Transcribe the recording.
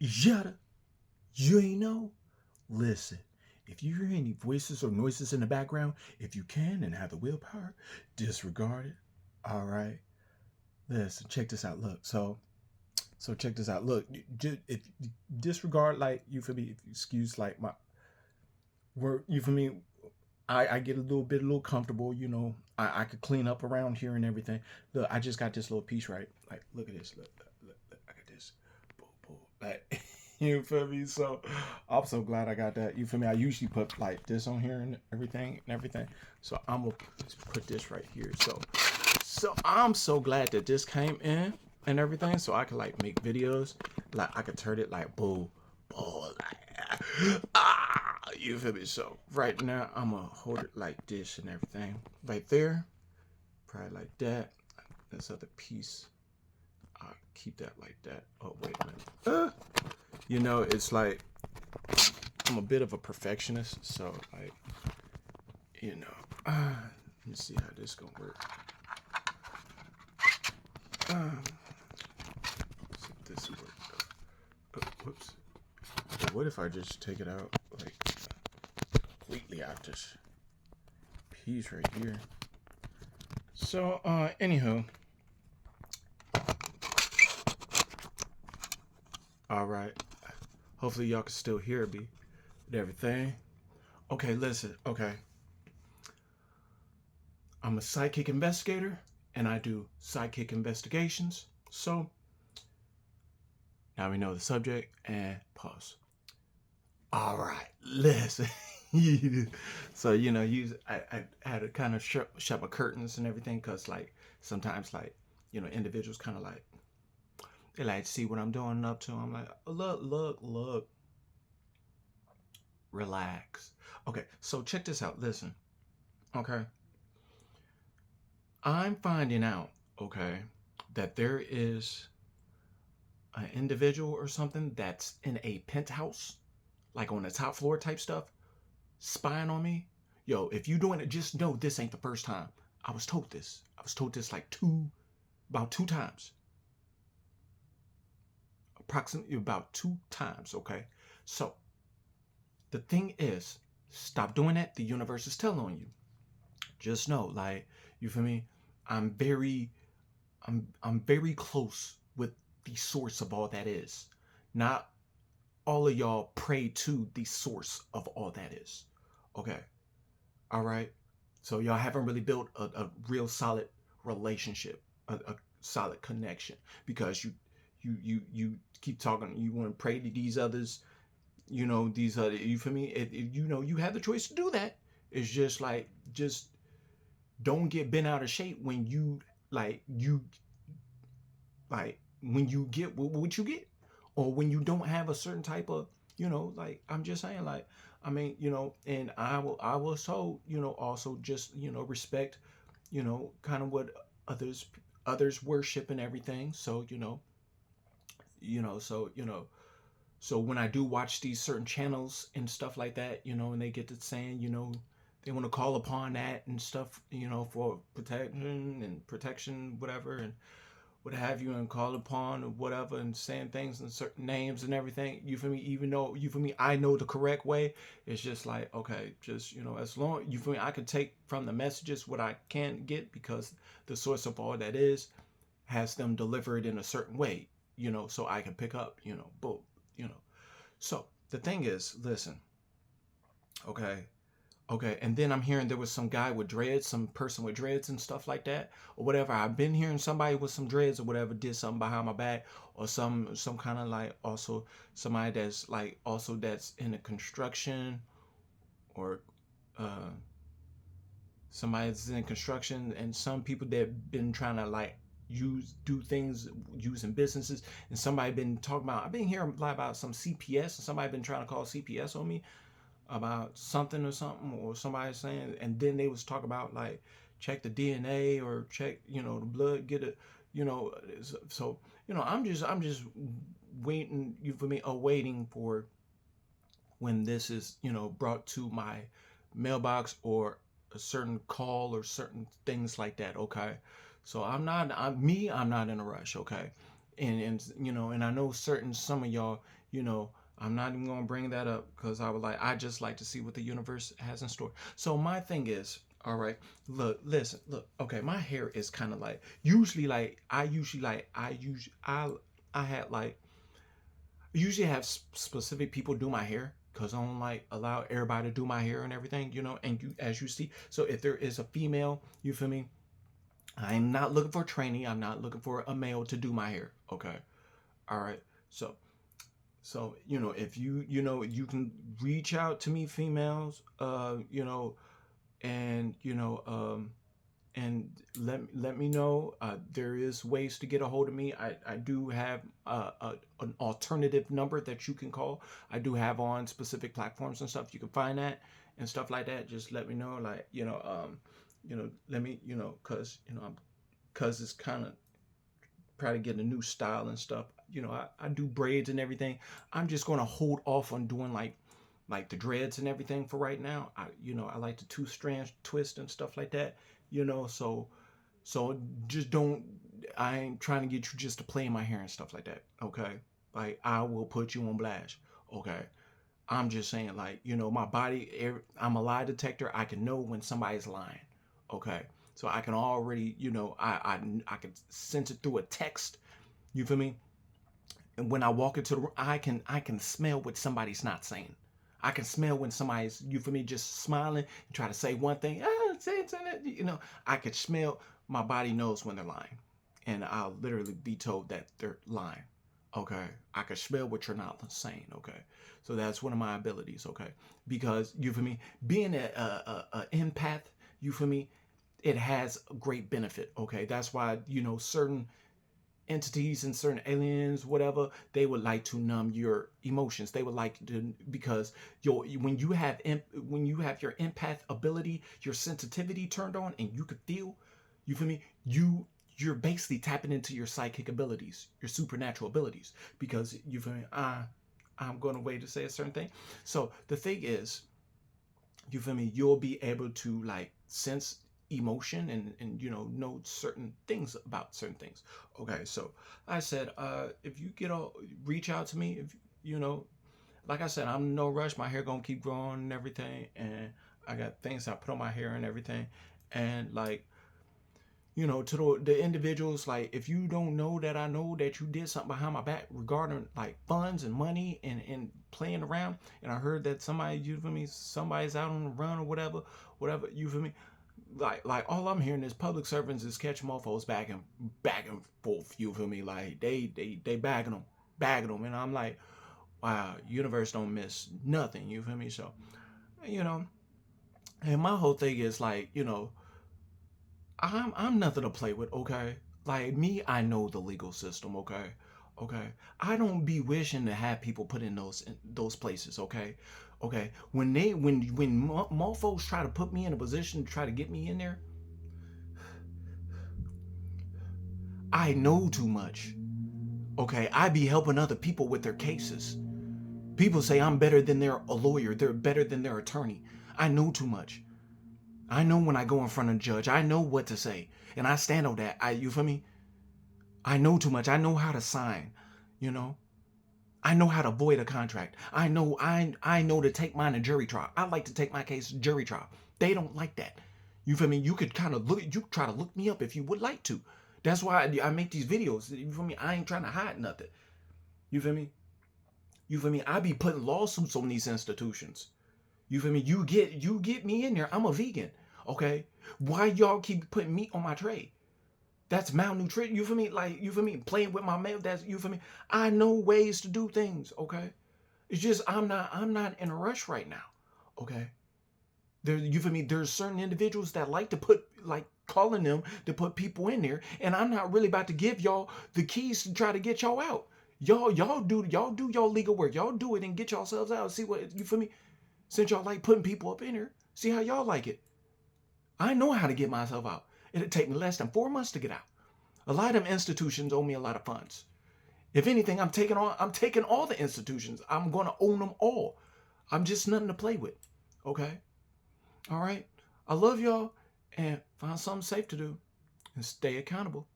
Yada, you ain't know? Listen, if you hear any voices or noises in the background, if you can and have the willpower, disregard it. All right. Listen, check this out. Look, so check this out. Look, if you disregard, like, you feel me, if you excuse like my word, you feel me, I get a little comfortable, I could clean up around here and everything. Look, I just got this little piece, right? Like, look at this. Look, I got this. Boom, boom. Like, you feel me? So I'm so glad I got that. You feel me? I usually put like this on here and everything. So I'm gonna put this right here. So I'm so glad that this came in and everything. So I could like make videos. Like I could turn it like boo, boo, like you feel me? So right now I'm gonna hold it like this and everything. Right there. Probably like that. This other piece. I'll keep that like that. Oh wait a minute. It's like I'm a bit of a perfectionist, so like, let me see how this gonna work. See if this will work. Whoops. But what if I just take it out like completely out this piece right here? So anyhow. Alright. Hopefully y'all can still hear me and everything. Okay, listen, okay. I'm a psychic investigator and I do psychic investigations. So now we know the subject and pause. All right, listen. So I had to kind of shut my curtains and everything because like sometimes like individuals kind of like they like to see what I'm doing up to. I'm like, look, relax. Okay, so check this out. Listen, okay, I'm finding out, okay, that there is an individual or something that's in a penthouse, like on the top floor type stuff, spying on me. Yo, if you doing it, just know this ain't the first time. I was told this. I was told this like about two times. Approximately about two times, okay? So the thing is, stop doing that. The universe is telling on you. Just know, like, you feel me? I'm very I'm very close with the source of all that is. Not all of y'all pray to the source of all that is. Okay. All right. So y'all haven't really built a real solid relationship, a solid connection because you keep talking. You want to pray to these others, these other. You feel me? You have the choice to do that. It's just like just don't get bent out of shape when when you get what you get, or when you don't have a certain type of, like I'm just saying, like I mean, and I will so also just respect, kind of what others others worship and everything. So so so when I do watch these certain channels and stuff like that, and they get to saying, they want to call upon that and stuff, for protection, whatever, and what have you, and call upon or whatever, and saying things and certain names and everything. You feel me? Even though you feel me, I know the correct way. It's just like, okay, just as long you feel me, I can take from the messages what I can get because the source of all that is has them delivered in a certain way, so I can pick up, boom, you know. So the thing is, listen, okay, okay, and then I'm hearing there was some guy with dreads, some person with dreads and stuff like that, or whatever. I've been hearing somebody with some dreads or whatever did something behind my back, or some kind of like also somebody that's like also that's in the construction, or uh somebody that's in construction, and some people that been trying to like do things using businesses, and somebody been talking about. I've been hearing a lot about some CPS, and somebody been trying to call CPS on me about something or something, or somebody saying, and then they was talking about like check the DNA or check the blood, get it, so I'm just waiting, you for me, awaiting for when this is brought to my mailbox, or a certain call or certain things like that. Okay, so I'm not in a rush. Okay, and you know, and I know some of y'all, you know, I'm not even gonna bring that up because I just like to see what the universe has in store. So my thing is, all right, look, listen, look, okay, my hair is kind of like usually like I had like usually have specific people do my hair because I don't like allow everybody to do my hair and everything, you know. And you, as you see, so if there is a female, you feel me? I'm not looking for training. I'm not looking for a male to do my hair. Okay, all right. So you know, if you know, you can reach out to me, females. You know, and you know, and let me know. There is ways to get a hold of me. I do have an alternative number that you can call. I do have on specific platforms and stuff. You can find that and stuff like that. Just let me know, like you know, let me cause cause it's kind of probably getting a new style and stuff. You know, I do braids and everything. I'm just gonna hold off on doing like the dreads and everything for right now. I like the two strand twist and stuff like that. You know, so just don't. I ain't trying to get you just to play in my hair and stuff like that. Okay, like I will put you on blast. Okay, I'm just saying, like, you know, my body. I'm a lie detector. I can know when somebody's lying. Okay, so I can already, you know, I can sense it through a text. You feel me? And when I walk into the room, I can smell what somebody's not saying. I can smell when somebody's, you feel me, just smiling and try to say one thing, say that, you know. I could smell. My body knows when they're lying, and I'll literally be told that they're lying. Okay, I can smell what you're not saying. Okay, so that's one of my abilities. Okay, because you feel me, being a empath, you feel me, it has a great benefit. Okay, that's why, you know, certain entities and certain aliens, whatever, they would like to numb your emotions. They would like to, because when you have your empath ability, your sensitivity turned on, and you could feel, you feel me, you're basically tapping into your psychic abilities, your supernatural abilities, because you feel me. I'm going to wait to say a certain thing. So the thing is, you feel me, you'll be able to like sense emotion and you know certain things about certain things. Okay, so I said, if you get all reach out to me, if you know, like I said, I'm no rush. My hair gonna keep growing and everything, and I got things I put on my hair and everything. And like, you know, to the individuals, like, if you don't know that I know that you did something behind my back regarding like funds and money and playing around, and I heard that somebody, you feel me, somebody's out on the run or whatever, you feel me, like all I'm hearing is public servants is catching mofos back and forth, you feel me, like they bagging them, and I'm like, wow, universe don't miss nothing, you feel me. So, you know, and my whole thing is like, you know, I'm nothing to play with, okay? Like me, I know the legal system, okay? Okay. I don't be wishing to have people put in those places, okay? Okay. When mofos try to put me in a position to try to get me in there, I know too much. Okay, I be helping other people with their cases. People say I'm better than their a lawyer, they're better than their attorney. I know too much. I know when I go in front of a judge, I know what to say. And I stand on that. You feel me? I know too much. I know how to sign, you know. I know how to void a contract. I know to take mine to jury trial. I like to take my case to jury trial. They don't like that. You feel me? You could kind of you try to look me up if you would like to. That's why I make these videos. You feel me? I ain't trying to hide nothing. You feel me? You feel me? I be putting lawsuits on these institutions. You feel me? You get me in there. I'm a vegan. Okay? Why y'all keep putting meat on my tray? That's malnutrition. You feel me? Like, you feel me? Playing with my mail. That's, you feel me? I know ways to do things. Okay. It's just I'm not in a rush right now. Okay. There, you feel me? There's certain individuals that like to put, like, calling them to put people in there, and I'm not really about to give y'all the keys to try to get y'all out. Y'all do y'all legal work. Y'all do it and get yourselves out. See what, you feel me? Since y'all like putting people up in here, see how y'all like it. I know how to get myself out. It'll take me less than 4 months to get out. A lot of them institutions owe me a lot of funds. If anything, I'm taking all the institutions. I'm gonna own them all. I'm just nothing to play with. Okay? All right. I love y'all, and find something safe to do and stay accountable.